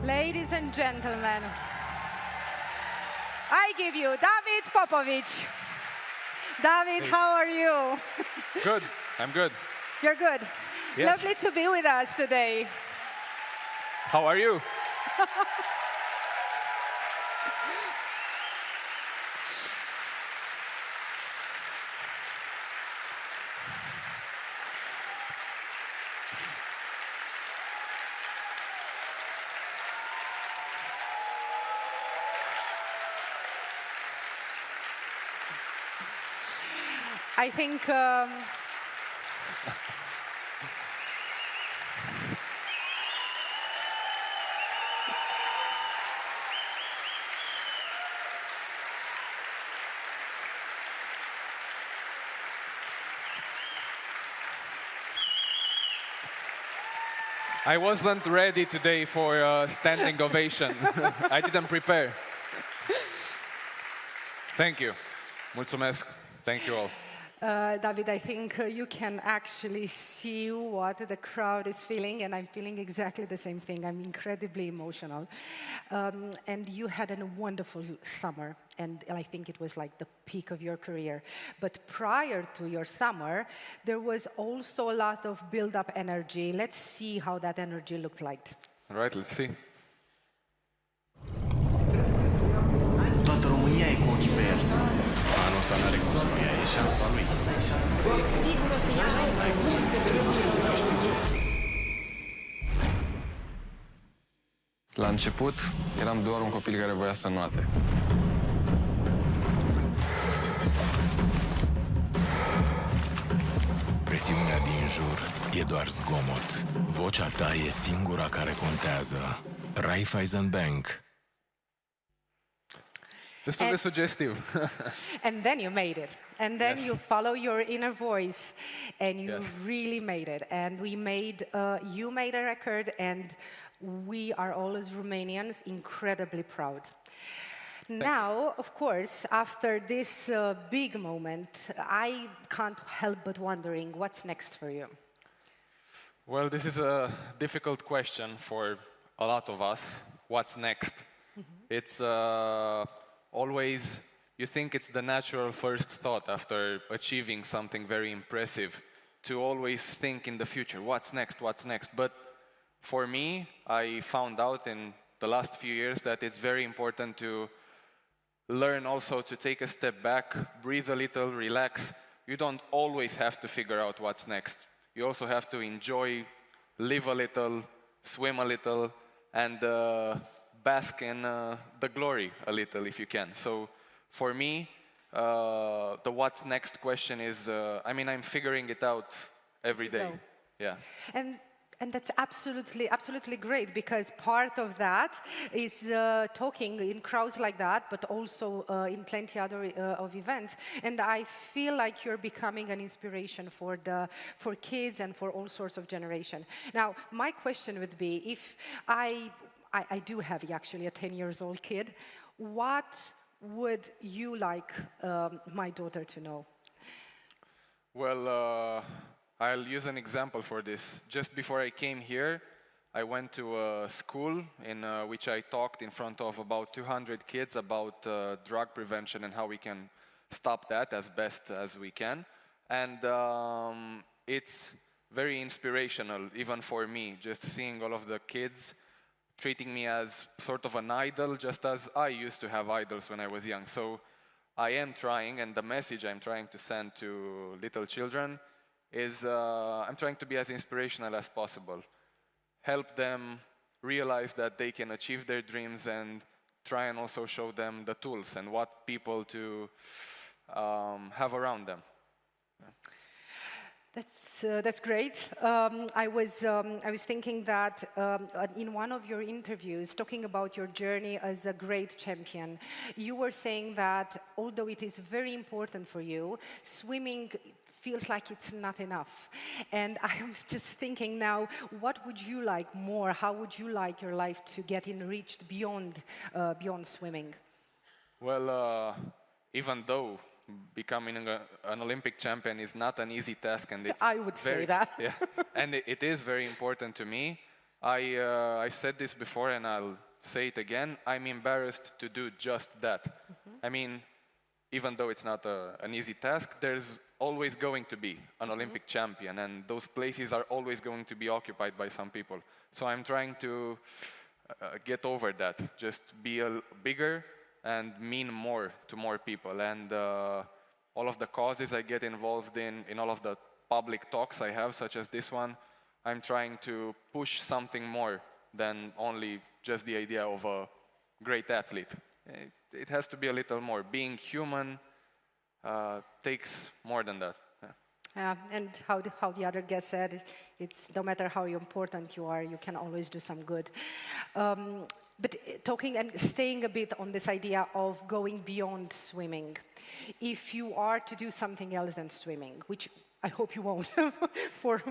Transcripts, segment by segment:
Ladies and gentlemen, I give you David Popovici. David, Hey. how are you? Good. I'm good. You're good. Yes. Lovely to be with us today. How are you? I think I wasn't ready today for a standing ovation. I didn't prepare. Thank you. Mulțumesc. Thank you all. David, I think you can actually see what the crowd is feeling, and I'm feeling exactly the same thing. I'm incredibly emotional. And you had a wonderful summer, and I think it was like the peak of your career. But prior to your summer, there was also a lot of build-up energy. Let's see how that energy looked like. All right, let's see. Toată România e cu ochii pe el. Anul ăsta n-are cum să nu ia, e șansa lui. Sigur o să ia. N-ai cum să câștige. La început, eram doar un copil care voia să înoate. Presiunea din jur e doar zgomot. Vocea ta e singura care contează. Raiffeisen Bank. Destul de sugestiv. And then you made it. And then Yes. you follow your inner voice, and you Yes. really made it. And you made a record, and we are all as Romanians incredibly proud. Now, of course, after this big moment, I can't help but wondering what's next for you. Well, this is a difficult question for a lot of us. What's next? It's always, you think it's the natural first thought after achieving something very impressive to always think in the future, what's next, what's next? But for me, I found out in the last few years that it's very important to learn also to take a step back, breathe a little, relax. You don't always have to figure out what's next. You also have to enjoy, live a little, swim a little, and bask in the glory a little if you can. So for me, the what's next question is, I'm figuring it out every day. Flow. Yeah. And that's absolutely great, because part of that is talking in crowds like that, but also in plenty other of events. And I feel like you're becoming an inspiration for kids and for all sorts of generation. Now, my question would be, if I do have actually a 10 years old kid, what would you like my daughter to know? Well, I'll use an example for this. Just before I came here, I went to a school in which I talked in front of about 200 kids about drug prevention and how we can stop that as best as we can. And it's very inspirational, even for me, just seeing all of the kids treating me as sort of an idol, just as I used to have idols when I was young. So I am trying, and the message I'm trying to send to little children is I'm trying to be as inspirational as possible. Help them realize that they can achieve their dreams, and try and also show them the tools and what people to have around them. That's great. I was thinking that in one of your interviews, talking about your journey as a great champion, you were saying that although it is very important for you, swimming feels like it's not enough. And I'm just thinking now, what would you like more? How would you like your life to get enriched beyond swimming? Well, even though becoming an Olympic champion is not an easy task, and it's I would say that. Yeah, and it is very important to me. I said this before and I'll say it again, I'm embarrassed to do just that. I mean, even though it's not an easy task, there's always going to be an Olympic champion, and those places are always going to be occupied by some people. So I'm trying to get over that, just be bigger and mean more to more people. And all of the causes I get involved in all of the public talks I have, such as this one, I'm trying to push something more than only just the idea of a great athlete. It has to be a little more. Being human takes more than that. And how the other guest said, it's no matter how important you are, you can always do some good. But talking and staying a bit on this idea of going beyond swimming, if you are to do something else than swimming, which I hope you won't, for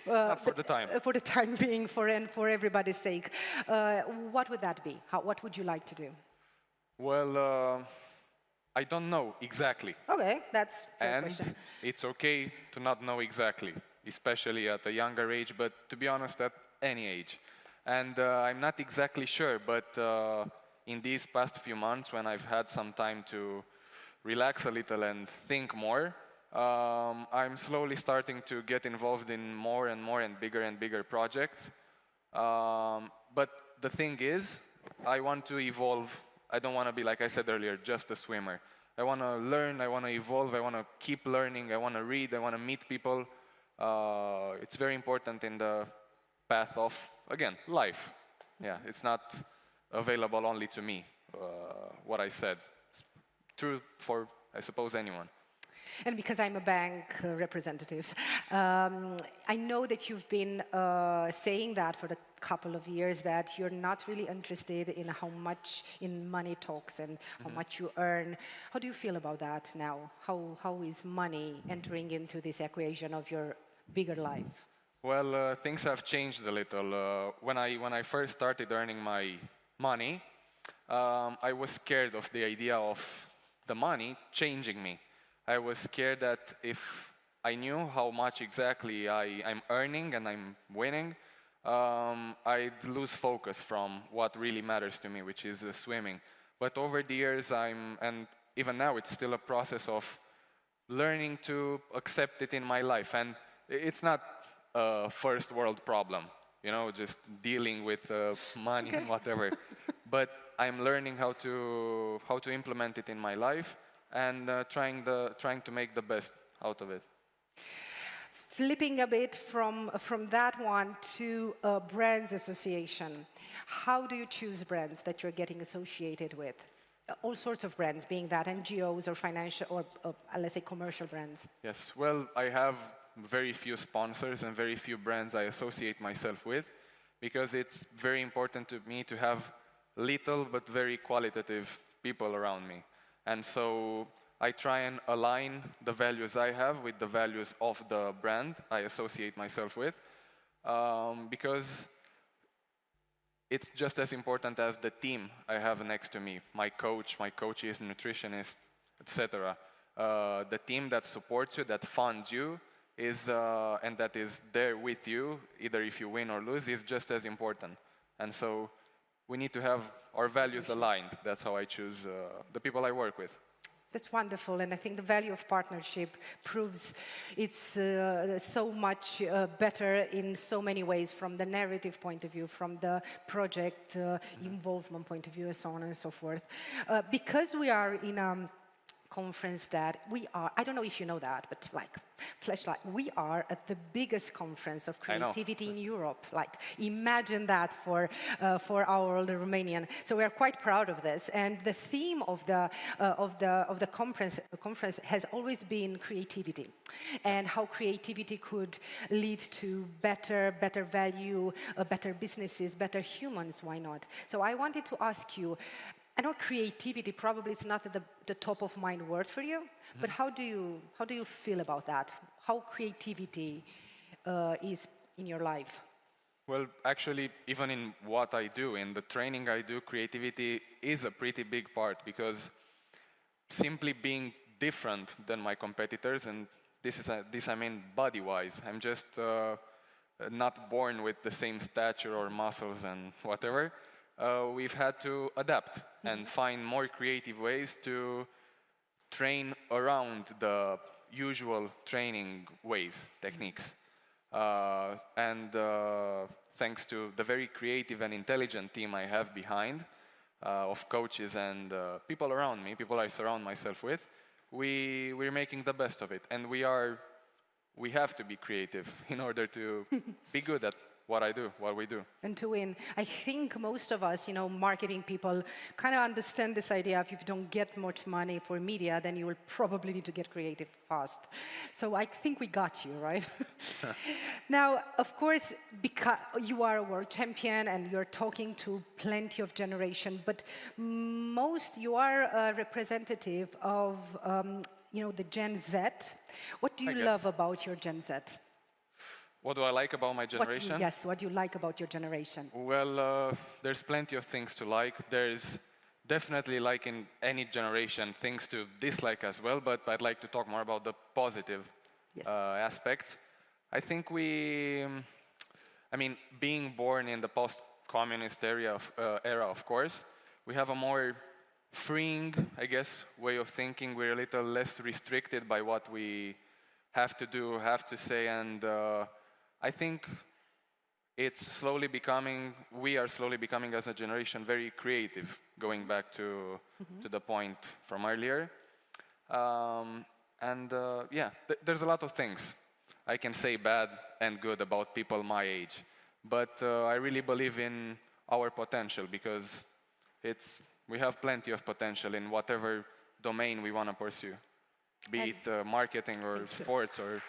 the time being, for everybody's sake, what would that be? What would you like to do? Well, I don't know exactly. Okay, that's a fair and question. It's okay to not know exactly, especially at a younger age, but to be honest, at any age. And I'm not exactly sure, but in these past few months, when I've had some time to relax a little and think more, I'm slowly starting to get involved in more and bigger projects. But the thing is, I want to evolve. I don't want to be, like I said earlier, just a swimmer. I want to learn, I want to evolve, I want to keep learning, I want to read, I want to meet people. It's very important in the path of, again, life. Yeah, it's not available only to me, what I said. It's true for, I suppose, anyone. And because I'm a bank representative, I know that you've been saying that for a couple of years, that you're not really interested in how much in money talks and how much you earn. How do you feel about that now? How is money entering into this equation of your bigger life? Well, things have changed a little. When I first started earning my money, I was scared of the idea of the money changing me. I was scared that if I knew how much exactly I'm earning and I'm winning, I'd lose focus from what really matters to me, which is swimming. But over the years, and even now, it's still a process of learning to accept it in my life. And it's not a first world problem, you know, just dealing with money and whatever. But I'm learning how to implement it in my life, and trying to make the best out of it. Flipping a bit from that one to brands association, how do you choose brands that you're getting associated with? All sorts of brands, being that NGOs or financial or let's say commercial brands. Yes, well, I have very few sponsors and very few brands I associate myself with, because it's very important to me to have little but very qualitative people around me. And so I try and align the values I have with the values of the brand I associate myself with, because it's just as important as the team I have next to me, my coaches, nutritionist, etc. The team that supports you, that funds you, and that is there with you, either if you win or lose, is just as important. And so we need to have our values aligned. That's how I choose the people I work with. That's wonderful, and I think the value of partnership proves it's so much better in so many ways, from the narrative point of view, from the project involvement point of view, and so on and so forth. Because we are in a conference that we are, I don't know if you know that, but like, flashlight, we are at the biggest conference of creativity in Europe. Like, imagine that for our Romanian. So we are quite proud of this. And the theme of the conference has always been creativity, and how creativity could lead to better value, better businesses, better humans. Why not? So I wanted to ask you, I know creativity probably is not the top of mind word for you, but how do you feel about that? How creativity is in your life? Well, actually, even in what I do, in the training I do, creativity is a pretty big part, because simply being different than my competitors, and this I mean body-wise, I'm just not born with the same stature or muscles and whatever. We've had to adapt and find more creative ways to train around the usual training ways, techniques. Thanks to the very creative and intelligent team I have behind, of coaches and people around me, people I surround myself with, we're making the best of it. And we have to be creative in order to be good at what we do. And to win. I think most of us, marketing people, kind of understand this idea of if you don't get much money for media, then you will probably need to get creative fast. So I think we got you, right? Now, of course, because you are a world champion and you're talking to plenty of generation, but you are a representative of, the Gen Z. What do you love about your Gen Z? What do I like about my generation? What do you like about your generation? Well, there's plenty of things to like. There's definitely, like in any generation, things to dislike as well, but I'd like to talk more about the positive aspects. I think being born in the post-communist era, of course, we have a more freeing, I guess, way of thinking. We're a little less restricted by what we have to do, have to say, and I think we are slowly becoming as a generation very creative, going back to the point from earlier. There's a lot of things I can say bad and good about people my age, but I really believe in our potential because we have plenty of potential in whatever domain we want to pursue, be it marketing or sports or...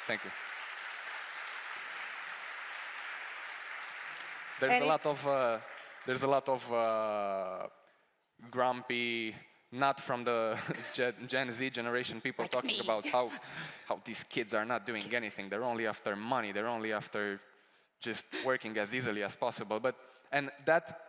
Thank you. There's a lot of grumpy, not from the Gen Z generation, people talking about how these kids are not doing anything. They're only after money. They're only after just working as easily as possible. And that,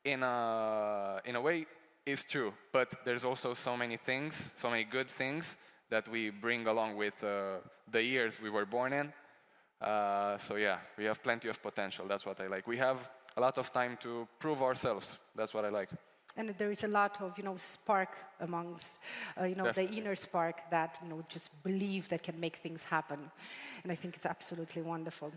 in a way, is true. But there's also so many things, so many good things that we bring along with the years we were born in. We have plenty of potential. That's what I like. We have a lot of time to prove ourselves. That's what I like. And there is a lot of, spark amongst, the inner spark that, just believe that can make things happen. And I think it's absolutely wonderful.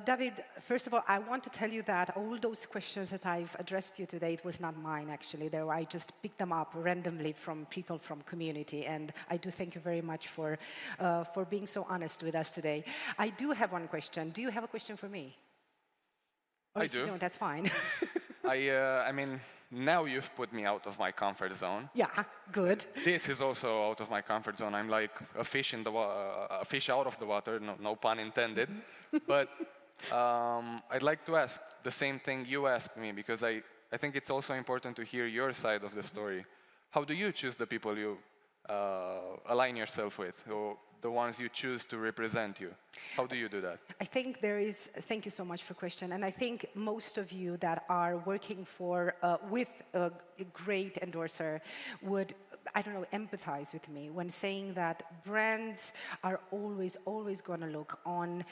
David, first of all, I want to tell you that all those questions that I've addressed to you today, it was not mine, actually. I just picked them up randomly from people from community, and I do thank you very much for being so honest with us today. I do have one question. Do you have a question for me? Or I if do. You don't, that's fine. Now you've put me out of my comfort zone. Yeah, good. This is also out of my comfort zone. I'm like a fish a fish out of the water, no pun intended. But I'd like to ask the same thing you asked me, because I think it's also important to hear your side of the story. How do you choose the people you align yourself with, or the ones you choose to represent you? How do you do that? I think thank you so much for the question, and I think most of you that are working with a great endorser would, empathize with me when saying that brands are always going to look on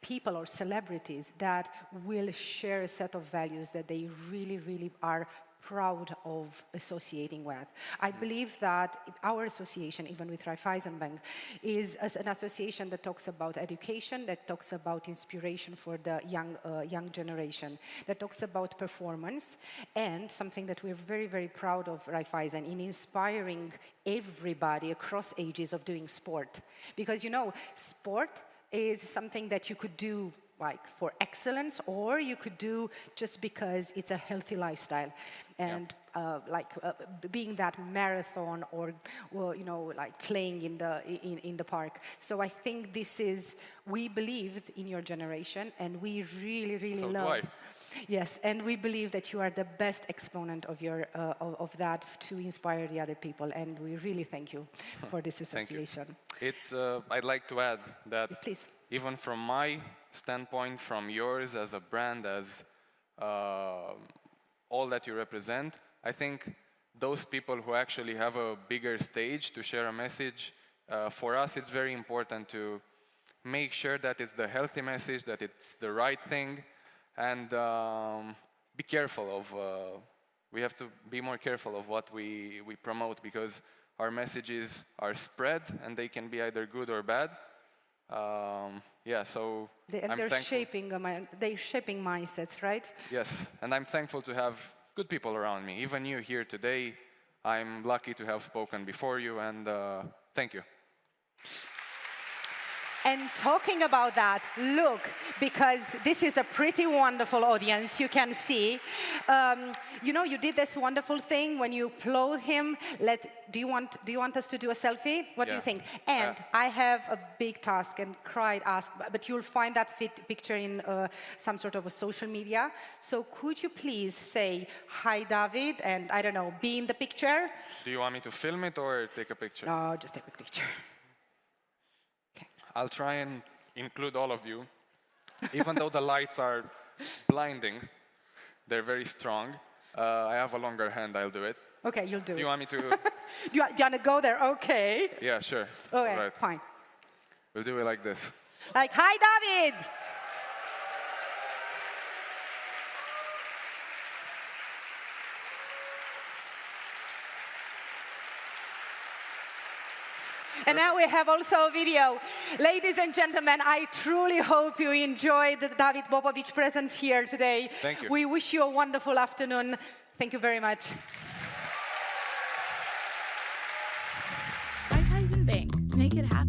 people or celebrities that will share a set of values that they really are proud of associating with. I believe that our association, even with Raiffeisen Bank, is an association that talks about education, that talks about inspiration for the young generation, that talks about performance, and something that we're very proud of Raiffeisen in inspiring everybody across ages of doing sport. Because sport is something that you could do for excellence, or you could do just because it's a healthy lifestyle. And being that marathon or playing in the park. So I think we believed in your generation, and we really love. Why? Yes, and we believe that you are the best exponent of that to inspire the other people, and we really thank you for this association. I'd like to add that please. Even from my standpoint, from yours as a brand, as all that you represent, I think those people who actually have a bigger stage to share a message, for us it's very important to make sure that it's the healthy message, that it's the right thing, and be careful of, we have to be more careful of what we promote, because our messages are spread and they can be either good or bad. Yeah, so they're shaping mindsets, right? Yes, and I'm thankful to have good people around me. Even you here today, I'm lucky to have spoken before you, and thank you. And talking about that, look, because this is a pretty wonderful audience, you can see. You know, you did this wonderful thing when you applaud him. Do you want us to do a selfie? What do you think? And I have a big task and ask, but you'll find that picture in some sort of a social media. So could you please say, hi, David, and I don't know, be in the picture? Do you want me to film it or take a picture? No, just take a picture. I'll try and include all of you. Even though the lights are blinding, they're very strong. I have a longer hand, I'll do it. Okay, you'll do it. Do you want me to? Do you want to go there? Okay. Yeah, sure. Okay, all right. Fine. We'll do it like this. Like, hi, David! And now we have also a video. Ladies and gentlemen, I truly hope you enjoyed the David Popovici presence here today. Thank you. We wish you a wonderful afternoon. Thank you very much. Raiffeisen Bank. Make it happen.